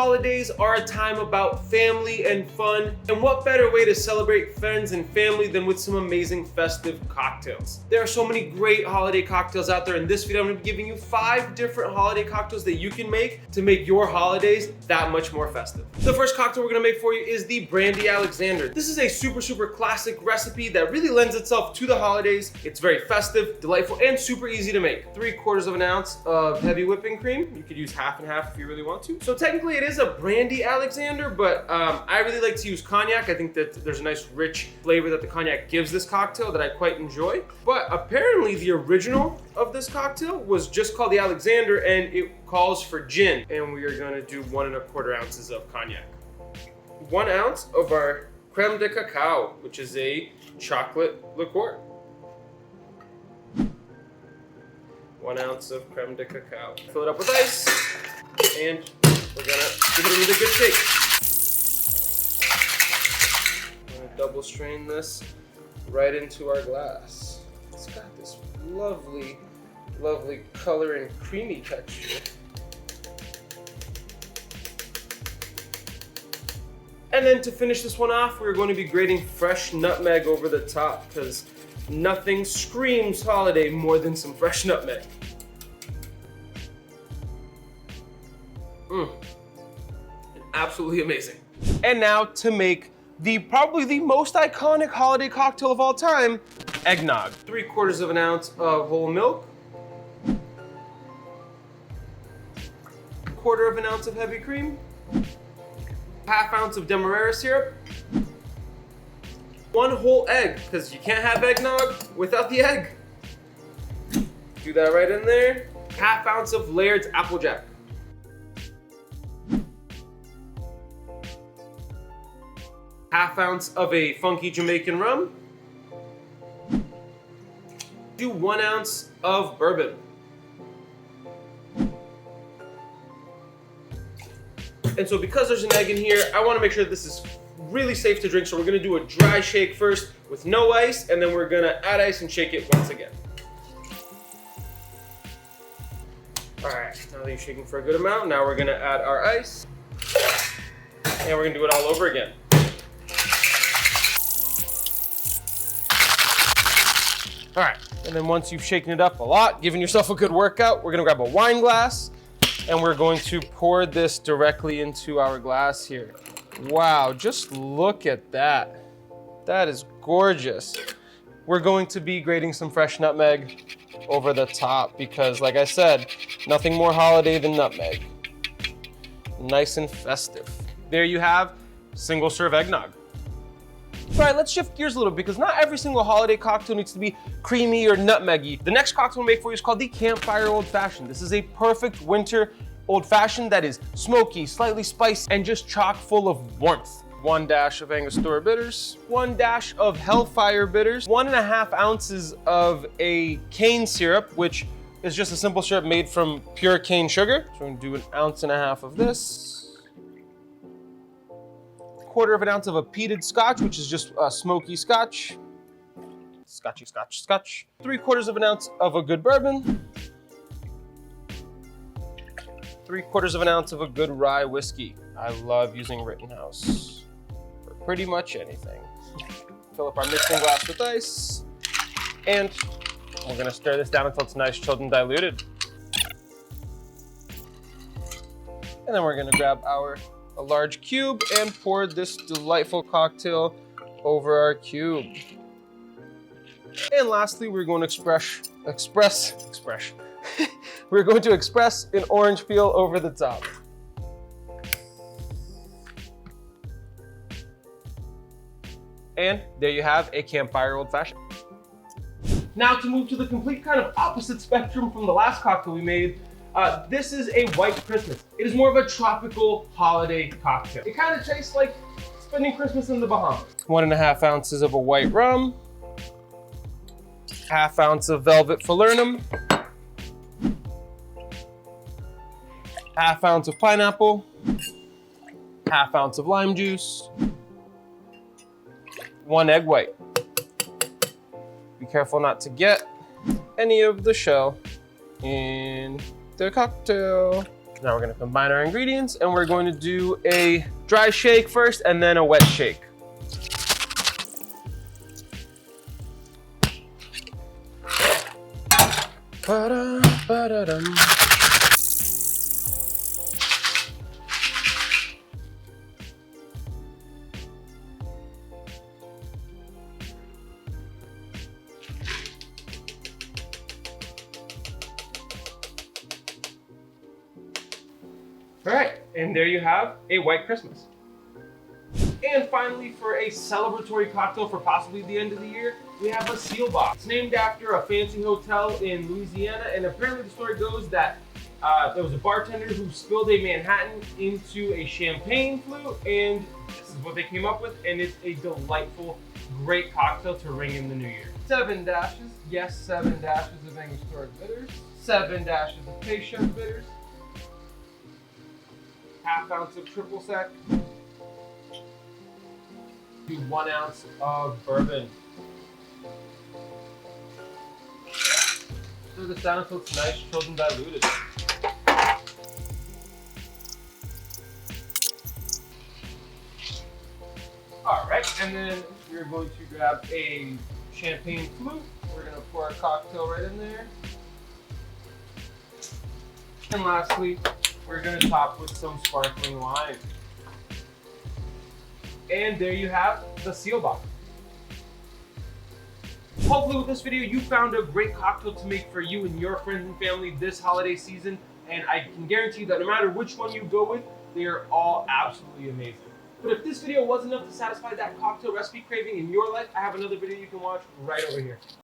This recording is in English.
holidays are a time about family and fun, and what better way to celebrate friends and family than with some amazing festive cocktails. There are so many great holiday cocktails out there. In this video, I'm gonna be giving you 5 different holiday cocktails that you can make to make your holidays that much more festive. The first cocktail we're gonna make for you is the Brandy Alexander. This is a super classic recipe that really lends itself to the holidays. It's very festive, delightful, and super easy to make. 3/4 of an ounce of heavy whipping cream. You could use half and half if you really want to. So technically it is a Brandy Alexander, but I really like to use Cognac. I think that there's a nice rich flavor that the Cognac gives this cocktail that I quite enjoy. But apparently the original of this cocktail was just called the Alexander, and it calls for gin. And we are gonna do 1 1/4 ounces of Cognac. 1 ounce of our Creme de Cacao, which is a chocolate liqueur. 1 ounce of Creme de Cacao. Fill it up with ice, and we're gonna give it a really good shake. I'm gonna double strain this right into our glass. It's got this lovely color and creamy texture. And then to finish this one off, we're going to be grating fresh nutmeg over the top, because nothing screams holiday more than some fresh nutmeg. Absolutely amazing. And now to make probably the most iconic holiday cocktail of all time, eggnog. 3/4 of an ounce of whole milk. 1/4 of an ounce of heavy cream. 1/2 ounce of Demerara syrup. 1 whole egg, because you can't have eggnog without the egg. Do that right in there. 1/2 ounce of Laird's Applejack. 1/2 ounce of a funky Jamaican rum. Do 1 ounce of bourbon. And so because there's an egg in here, I want to make sure that this is really safe to drink. So we're going to do a dry shake first with no ice, and then we're going to add ice and shake it once again. All right, now that you're shaking for a good amount, now we're going to add our ice, and we're going to do it all over again. All right, and then once you've shaken it up a lot, giving yourself a good workout, we're gonna grab a wine glass, and we're going to pour this directly into our glass here. Wow, just look at that. That is gorgeous. We're going to be grating some fresh nutmeg over the top because, like I said, nothing more holiday than nutmeg. Nice and festive. There you have single serve eggnog. All right, let's shift gears a little because not every single holiday cocktail needs to be creamy or nutmeggy. The next cocktail we'll make for you is called the Campfire Old Fashioned. This is a perfect winter old fashioned that is smoky, slightly spicy, and just chock full of warmth. 1 dash of Angostura bitters, 1 dash of Hellfire bitters, 1.5 ounces of a cane syrup, which is just a simple syrup made from pure cane sugar. So we're gonna do 1.5 ounces of this. 1/4 of an ounce of a peated scotch, which is just a smoky scotch. Scotchy scotch. 3/4 of an ounce of a good bourbon. 3/4 of an ounce of a good rye whiskey. I love using Rittenhouse for pretty much anything. Fill up our mixing glass with ice, and we're gonna stir this down until it's nice, chilled, and diluted. And then we're gonna grab a large cube and pour this delightful cocktail over our cube. And lastly, we're going to we're going to express an orange peel over the top. And there you have a Campfire Old Fashioned. Now to move to the complete kind of opposite spectrum from the last cocktail we made, this is a white Christmas. It is more of a tropical holiday cocktail. It kind of tastes like spending Christmas in the Bahamas. 1.5 ounces of a white rum, 1/2 ounce of Velvet Falernum, 1/2 ounce of pineapple, 1/2 ounce of lime juice, 1 egg white. Be careful not to get any of the shell in the cocktail. Now we're gonna combine our ingredients and we're going to do a dry shake first and then a wet shake. Ba-dum, ba-da-dum. All right, and there you have a white Christmas. And finally, for a celebratory cocktail for possibly the end of the year, we have a seal box. It's named after a fancy hotel in Louisiana, and apparently the story goes that there was a bartender who spilled a Manhattan into a champagne flute, and this is what they came up with, and it's a delightful, great cocktail to ring in the new year. 7 dashes, yes, 7 dashes of Angostura bitters, 7 dashes of Peychaud bitters, ½ ounce of triple sec, 1 ounce of bourbon. Stir this down until it's nice, chilled, and diluted. All right, and then we're going to grab a champagne flute. We're gonna pour our cocktail right in there. And lastly, we're gonna top with some sparkling wine. And there you have the seal box. Hopefully with this video, you found a great cocktail to make for you and your friends and family this holiday season. And I can guarantee you that no matter which one you go with, they are all absolutely amazing. But if this video wasn't enough to satisfy that cocktail recipe craving in your life, I have another video you can watch right over here.